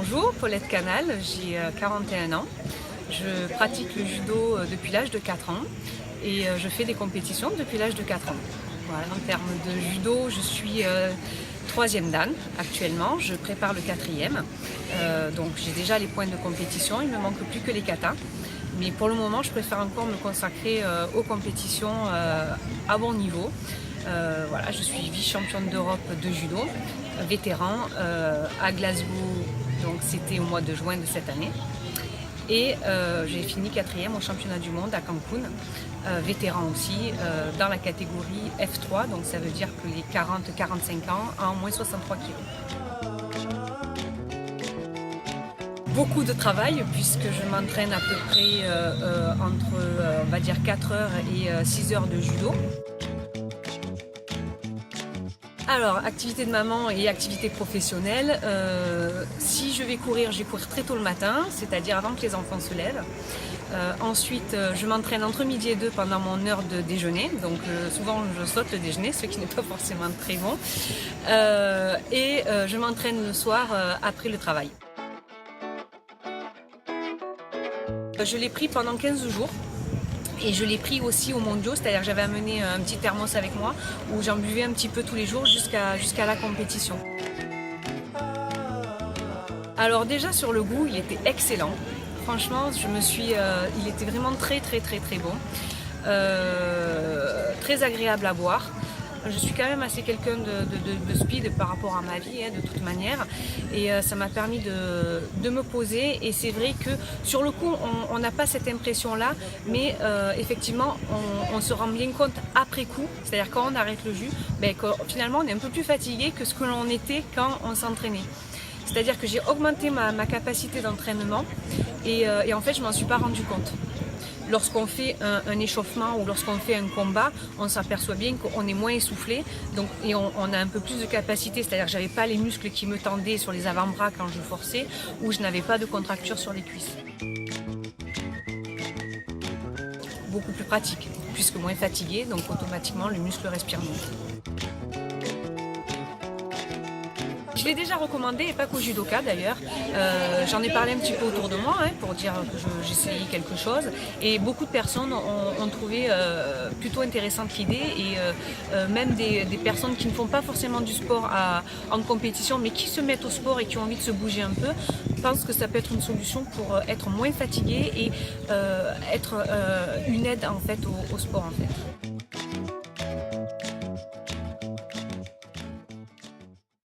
Bonjour, Paulette Canal, j'ai 41 ans. Je pratique le judo depuis l'âge de 4 ans et je fais des compétitions depuis l'âge de 4 ans. Voilà, en termes de judo, je suis 3e dan actuellement, je prépare le 4e. Donc j'ai déjà les points de compétition, il ne me manque plus que les katas. Mais pour le moment, je préfère encore me consacrer aux compétitions à bon niveau. Voilà, je suis vice-championne d'Europe de judo, vétéran à Glasgow, donc c'était au mois de juin de cette année. Et j'ai fini 4e au championnat du monde à Cancun, vétéran aussi, dans la catégorie F3, donc ça veut dire que les 40-45 ans en moins 63 kg. Beaucoup de travail puisque je m'entraîne à peu près entre on va dire 4 heures et 6 heures de judo. Alors, activité de maman et activité professionnelle, si je vais courir, je vais courir très tôt le matin, c'est-à-dire avant que les enfants se lèvent. Ensuite, je m'entraîne entre midi et 2 pendant mon heure de déjeuner, donc souvent je saute le déjeuner, ce qui n'est pas forcément très bon. Et je m'entraîne le soir après le travail. Je l'ai pris pendant 15 jours. Et je l'ai pris aussi aux mondiaux, c'est-à-dire que j'avais amené un petit thermos avec moi où j'en buvais un petit peu tous les jours jusqu'à la compétition. Alors déjà sur le goût, il était excellent. Franchement, il était vraiment très bon. Très agréable à boire. Je suis quand même assez quelqu'un de speed par rapport à ma vie, de toute manière. Et ça m'a permis de me poser. Et c'est vrai que sur le coup, on n'a pas cette impression-là. Mais effectivement, on se rend bien compte après coup. C'est-à-dire quand on arrête le jus, finalement, on est un peu plus fatigué que ce que l'on était quand on s'entraînait. C'est-à-dire que j'ai augmenté ma capacité d'entraînement. Et en fait, je ne m'en suis pas rendu compte. Lorsqu'on fait un échauffement ou lorsqu'on fait un combat, on s'aperçoit bien qu'on est moins essoufflé et on a un peu plus de capacité, c'est-à-dire que je n'avais pas les muscles qui me tendaient sur les avant-bras quand je forçais ou je n'avais pas de contracture sur les cuisses. Beaucoup plus pratique, puisque moins fatigué, donc automatiquement le muscle respire mieux. Je l'ai déjà recommandé et pas qu'au judoka d'ailleurs. J'en ai parlé un petit peu autour de moi pour dire que j'essayais quelque chose et beaucoup de personnes ont trouvé plutôt intéressante l'idée et même des personnes qui ne font pas forcément du sport en compétition mais qui se mettent au sport et qui ont envie de se bouger un peu pensent que ça peut être une solution pour être moins fatigué et être une aide en fait au sport en fait.